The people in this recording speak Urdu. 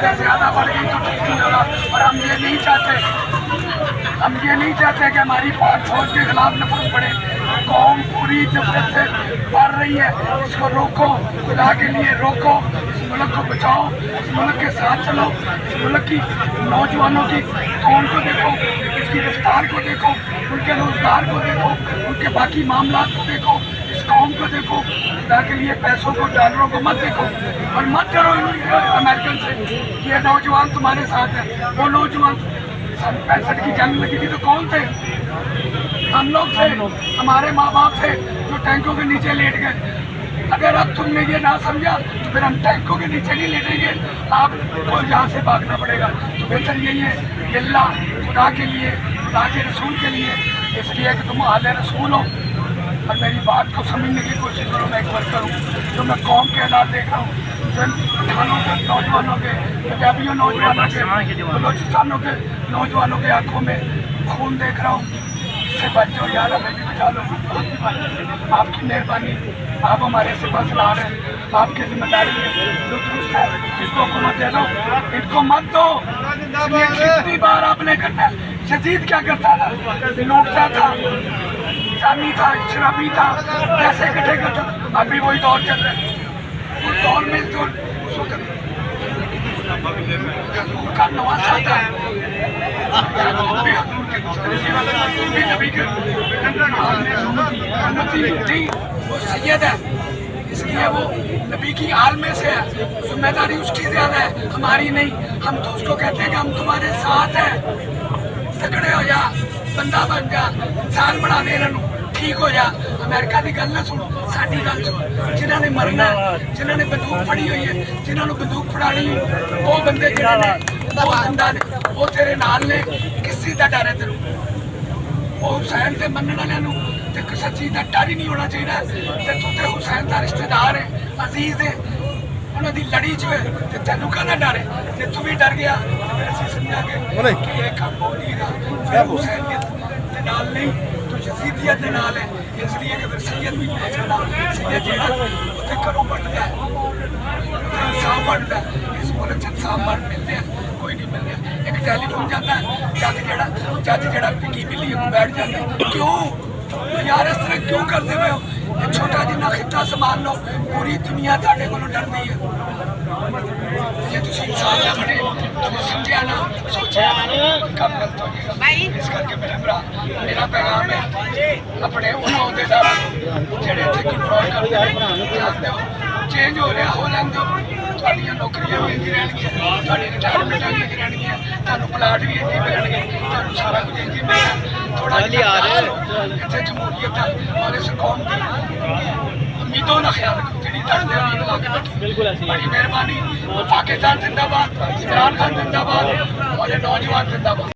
حد زیادہ بڑھ گئی تو ٹھیک نہیں ہوگا. اور ہم یہ نہیں چاہتے کہ ہماری پاک فوج کے خلاف نفرت بڑھے. قوم پوری نفرت سے بڑھ رہی ہے. اس کو روکو, خدا کے لیے روکو. اس ملک کو بچاؤ, اس ملک کے ساتھ چلو. اس ملک کی نوجوانوں کی توڑ کو دیکھو, اس کی رفتار کو دیکھو, ان کے روزگار کو دیکھو, ان کے باقی معاملات کو دیکھو, اس قوم کو دیکھو. خدا کے لیے پیسوں کو, ڈالروں کو مت دیکھو اور مت کرو امریکن سے. یہ نوجوان تمہارے ساتھ ہیں. وہ نوجوان 65 کی جنگ لگی تھی تو کون تھے؟ ہم لوگ تھے, ہمارے ماں باپ تھے جو ٹینکوں کے نیچے لیٹ گئے. اگر اب تم نے یہ نہ سمجھا تو پھر ہم ٹینکوں کے نیچے نہیں لیٹیں گے, آپ کو یہاں سے بھاگنا پڑے گا. تو بہتر یہی ہے کہ اللہ خدا کے لیے, خدا کے رسول کے لیے, اس لیے کہ تم اہل رسول ہو اور میری بات کو سمجھنے کی کوشش کرو. میں ایک بات کروں, جو میں قوم کے حالات دیکھ رہا ہوں, پٹھانوں کے نوجوانوں کے, پنجابیوں نوجوانوں کے, بلوچستانوں کے نوجوانوں کے آنکھوں میں خون دیکھ رہا ہوں. اس سے بچ جاؤ یار, ہمیں بھی بچا لو. آپ کی مہربانی, آپ ہمارے سپاہ سالار ہیں, آپ کی ذمہ داری ہے جو درست ہے اس کو حکومت دے دو, ان کو مت دو. کتنی بار آپ نے کرنا ہے. یزید کیا کرتا تھا؟ لوٹتا تھا, زانی تھا, شرابی تھا, پیسے اکٹھے کرتا تھا. ابھی وہی دور چل رہا ہے. اس دور میں اس وقت حضور کا نواسا تھا. وہ سید ہے, اس لیے وہ نبی کی آل میں سے ہے. ذمہ داری اس کی زیادہ ہے, ہماری نہیں. ہم تو اس کو کہتے ہیں کہ ہم تمہارے ساتھ ہیں. تکڑے ہو جا, بندہ بن جا, انسان بنا دے رہے, ٹھیک ہو جا. امریکہ کی گل نہ سنو, ساری گل سنو. جنہوں نے مرنا ہے, جنہوں نے بندوق پھڑی ہوئی ہے, جنہوں نے بندوق پھڑانی ہے, وہ بندے جڑے نے وہ زندہ نے, وہ تیرے نال نے. کس چیز کا ڈر ہے تیروں؟ وہ حسین سے مننے والوں تے کسی چیز کا ڈر ہی نہیں ہونا چاہیے. تو تے حسین کا رشتے دار ہے, عزیز ہے, انہوں کی لڑی چ ہے, تینوں کہنا ڈر ہے. جی تو بھی ڈر گیا تو پھر اسی سمجھا گے کہ یہ کام ہو نہیں رہا. پھر حسینیت کے نال نہیں تو یزیدیت کے نال ہے. اس لیے کہ پھر سید بھی نہیں سکتا. سید جہاں اتنے گھروں بڑھتا ہے, انصاف بڑھتا ہے. اس ملک سے انصاف ملتے ہیں, کوئی نہیں مل رہا. ایک ٹیلی فون جاتا ہے, جج جہاں پکی بلی بیٹھ جاتا ہے. کیوں یار اس طرح کیوں کرتے ہوئے ہو؟ ایک چھوٹا جنا خطہ سنبھال لو, پوری دنیا تھوڑے کو ڈرتی ہے. یہ تھی انسان نہ بنے, سمجھا نہ سوچا کم غلط ہو گیا. اس کر کے میرا پیغام ہے اپنے ان عہدیداروں جڑے اتنے کنٹرول کرتے ہیں, چینج ہو رہا ہو لین دو. تھوڑی نوکریاں بھی اتنی رہن گیا, تھوڑی ریٹائرمنٹاں بھی اتنی رہن گیا, تمہیں پلاٹ بھی اتنی ملن گے, تمہیں سارا کچھ اتنی ملنا. تھوڑا اتنے جمہوریت اور اس قوم کی امیدوں کا خیال رکھو جی تڑتے امید لا کے بیٹھی. بڑی مہربانی. پاکستان زندہ باد, عمران خان زندہ باد, اور یہ نوجوان زندہ باد.